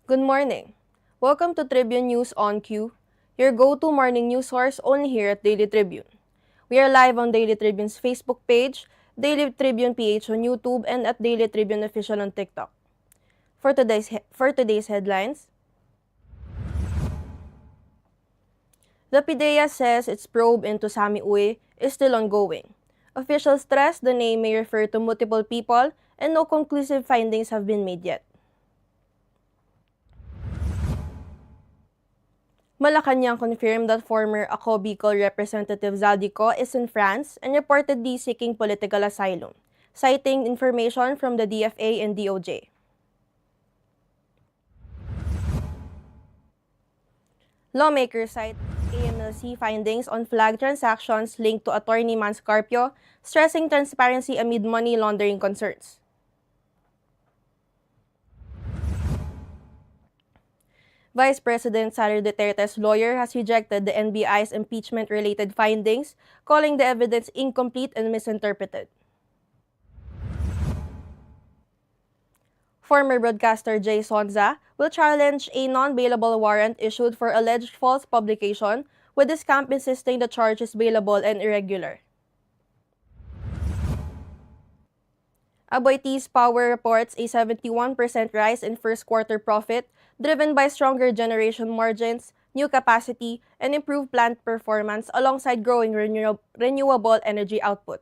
Good morning. Welcome to Tribune News on Q, your go-to morning news source only here at Daily Tribune. We are live on Daily Tribune's Facebook page, Daily Tribune PH on YouTube, and at Daily Tribune Official on TikTok. For today's headlines, the PIDEA says its probe into Sami Uy is still ongoing. Officials stress the name may refer to multiple people and no conclusive findings have been made yet. Malacanang confirmed that former Ako Bicol Representative Zaldico is in France and reportedly seeking political asylum, citing information from the DFA and DOJ. Lawmakers cite AMLC findings on flag transactions linked to Attorney Manscarpio, stressing transparency amid money laundering concerns. Vice President Sara Duterte's lawyer has rejected the NBI's impeachment-related findings, calling the evidence incomplete and misinterpreted. Former broadcaster Jay Sonza will challenge a non-bailable warrant issued for alleged false publication, with his camp insisting the charge is bailable and irregular. Aboitiz Power reports a 71% rise in first quarter profit, driven by stronger generation margins, new capacity, and improved plant performance alongside growing renewable energy output.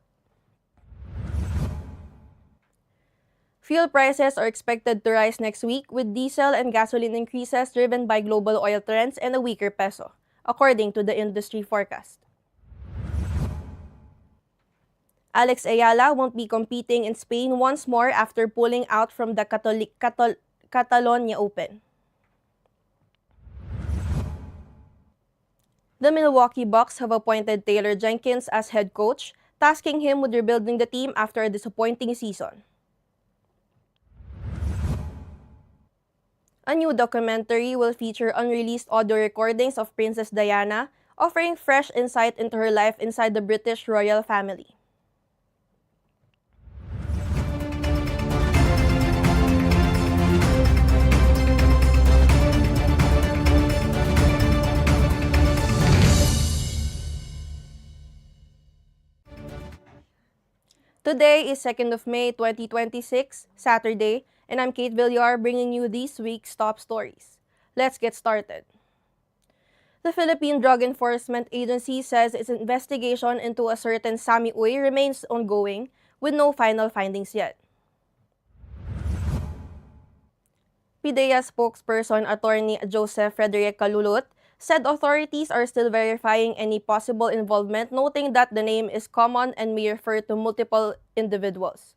Fuel prices are expected to rise next week, with diesel and gasoline increases driven by global oil trends and a weaker peso, according to the industry forecast. Alex Ayala won't be competing in Spain once more after pulling out from the Catalonia Open. The Milwaukee Bucks have appointed Taylor Jenkins as head coach, tasking him with rebuilding the team after a disappointing season. A new documentary will feature unreleased audio recordings of Princess Diana, offering fresh insight into her life inside the British royal family. Today is 2nd of May 2026, Saturday, and I'm Kate Villar bringing you this week's top stories. Let's get started. The Philippine Drug Enforcement Agency says its investigation into a certain Sami Uy remains ongoing, with no final findings yet. PIDEA spokesperson Attorney Joseph Frederick Calulot said authorities are still verifying any possible involvement, noting that the name is common and may refer to multiple individuals.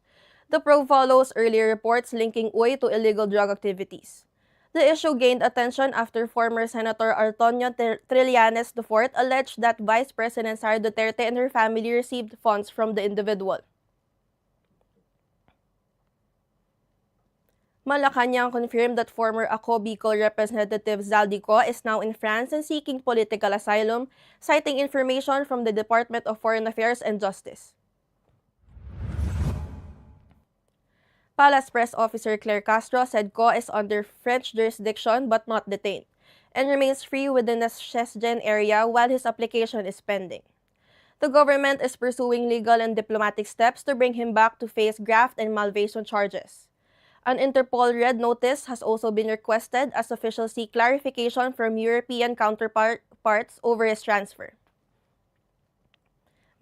The probe follows earlier reports linking Uy to illegal drug activities. The issue gained attention after former Senator Antonio Trillanes IV alleged that Vice President Sara Duterte and her family received funds from the individual. Malacanang confirmed that former Ako Bicol Representative Zaldico is now in France and seeking political asylum, citing information from the Department of Foreign Affairs and Justice. Palace Press Officer Claire Castro said Co is under French jurisdiction but not detained, and remains free within the Shesjen area while his application is pending. The government is pursuing legal and diplomatic steps to bring him back to face graft and malversation charges. An Interpol red notice has also been requested as officials seek clarification from European counterparts over his transfer.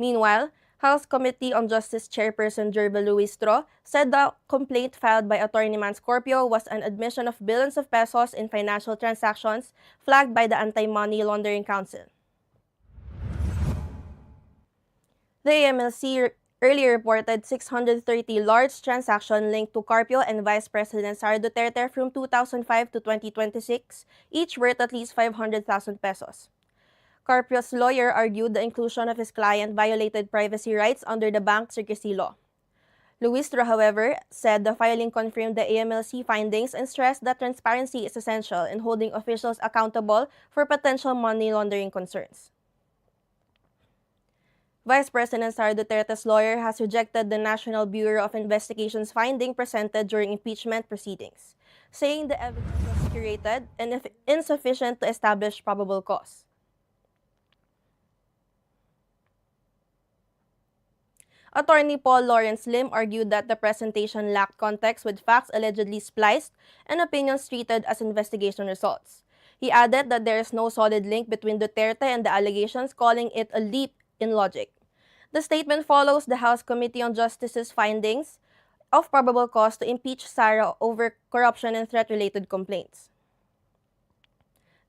Meanwhile, House Committee on Justice Chairperson Jerva Luistro said the complaint filed by Attorney Manscarpio was an admission of billions of pesos in financial transactions flagged by the Anti-Money Laundering Council. The AMLC earlier reported 630 large transactions linked to Carpio and Vice President Sara Duterte from 2005 to 2026, each worth at least 500,000 pesos. Carpio's lawyer argued the inclusion of his client violated privacy rights under the bank secrecy law. Luistro, however, said the filing confirmed the AMLC findings and stressed that transparency is essential in holding officials accountable for potential money laundering concerns. Vice President Sara Duterte's lawyer has rejected the National Bureau of Investigation's finding presented during impeachment proceedings, saying the evidence was curated and insufficient to establish probable cause. Attorney Paul Lawrence Lim argued that the presentation lacked context with facts allegedly spliced and opinions treated as investigation results. He added that there is no solid link between Duterte and the allegations, calling it a leap in logic. The statement follows the House Committee on Justice's findings of probable cause to impeach Sara over corruption and threat-related complaints.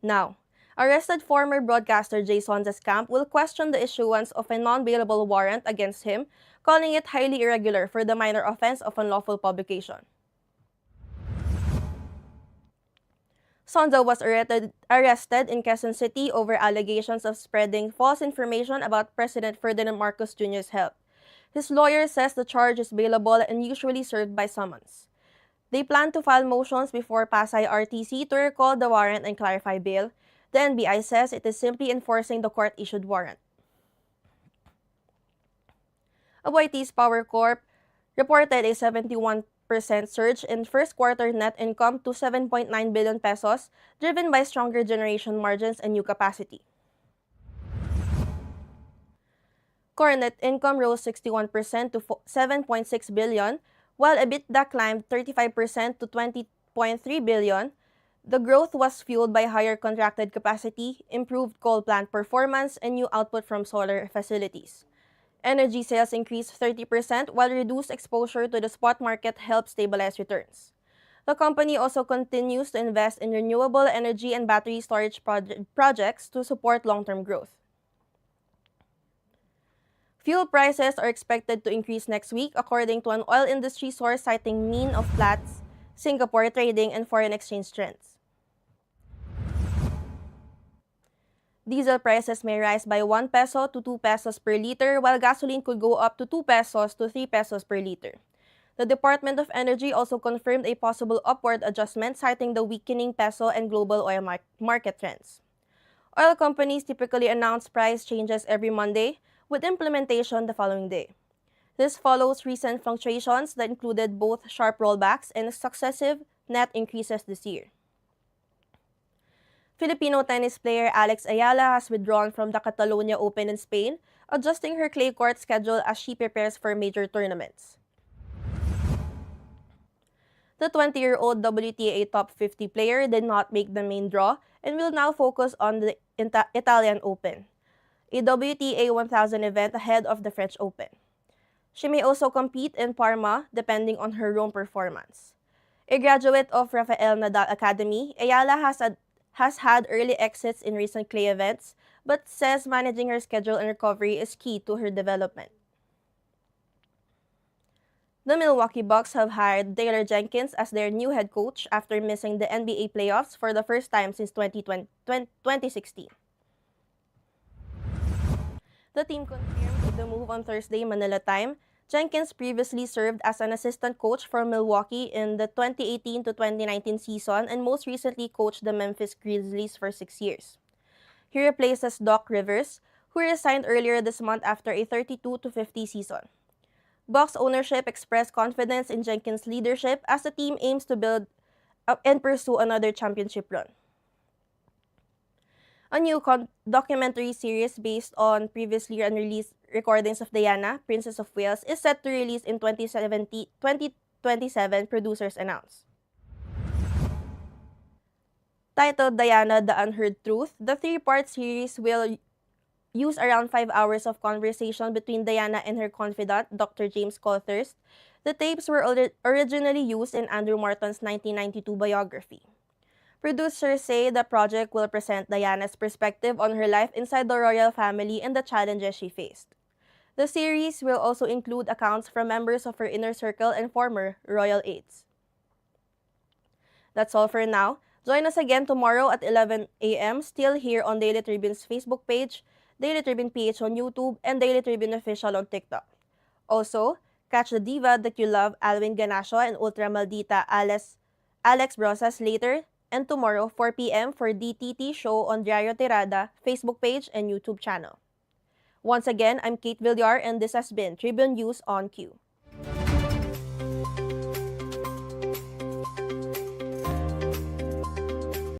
Now, arrested former broadcaster Jason Descamp will question the issuance of a non-bailable warrant against him, calling it highly irregular for the minor offense of unlawful publication. Sonza was arrested in Quezon City over allegations of spreading false information about President Ferdinand Marcos Jr.'s health. His lawyer says the charge is bailable and usually served by summons. They plan to file motions before Pasay RTC to recall the warrant and clarify bail. The NBI says it is simply enforcing the court-issued warrant. Aboitiz Power Corp reported a 71% surge in first quarter net income to 7.9 billion pesos, driven by stronger generation margins and new capacity. Core net income rose 61% to 7.6 billion, while EBITDA climbed 35% to 20.3 billion. The growth was fueled by higher contracted capacity, improved coal plant performance, and new output from solar facilities. Energy sales increased 30%, while reduced exposure to the spot market helped stabilize returns. The company also continues to invest in renewable energy and battery storage projects to support long-term growth. Fuel prices are expected to increase next week, according to an oil industry source citing mean of Platts, Singapore trading, and foreign exchange trends. Diesel prices may rise by 1 peso to 2 pesos per liter, while gasoline could go up to 2 pesos to 3 pesos per liter. The Department of Energy also confirmed a possible upward adjustment, citing the weakening peso and global oil market trends. Oil companies typically announce price changes every Monday, with implementation the following day. This follows recent fluctuations that included both sharp rollbacks and successive net increases this year. Filipino tennis player Alex Ayala has withdrawn from the Catalonia Open in Spain, adjusting her clay court schedule as she prepares for major tournaments. The 20-year-old WTA Top 50 player did not make the main draw and will now focus on the Italian Open, a WTA 1000 event ahead of the French Open. She may also compete in Parma depending on her Rome performance. A graduate of Rafael Nadal Academy, Ayala has had early exits in recent clay events, but says managing her schedule and recovery is key to her development. The Milwaukee Bucks have hired Taylor Jenkins as their new head coach after missing the NBA playoffs for the first time since 2016. The team confirmed the move on Thursday, Manila time. Jenkins previously served as an assistant coach for Milwaukee in the 2018 to 2019 season and most recently coached the Memphis Grizzlies for 6 years. He replaces Doc Rivers, who resigned earlier this month after a 32-50 season. Bucks ownership expressed confidence in Jenkins' leadership as the team aims to build and pursue another championship run. A new documentary series based on previously unreleased recordings of Diana, Princess of Wales, is set to release in 2027, producers announced. Titled Diana, The Unheard Truth, the 3-part series will use around 5 hours of conversation between Diana and her confidant, Dr. James Colthurst. The tapes were originally used in Andrew Marton's 1992 biography. Producers say the project will present Diana's perspective on her life inside the royal family and the challenges she faced. The series will also include accounts from members of her inner circle and former royal aides. That's all for now. Join us again tomorrow at 11 a.m. still here on Daily Tribune's Facebook page, Daily Tribune PH on YouTube, and Daily Tribune Official on TikTok. Also, catch the diva that you love, Alwin Ganasio, and Ultra Maldita Alex Brosas later and tomorrow 4 p.m. for DTT show on Diario Tirada, Facebook page, and YouTube channel. Once again, I'm Kate Villar and this has been Tribune News on Q.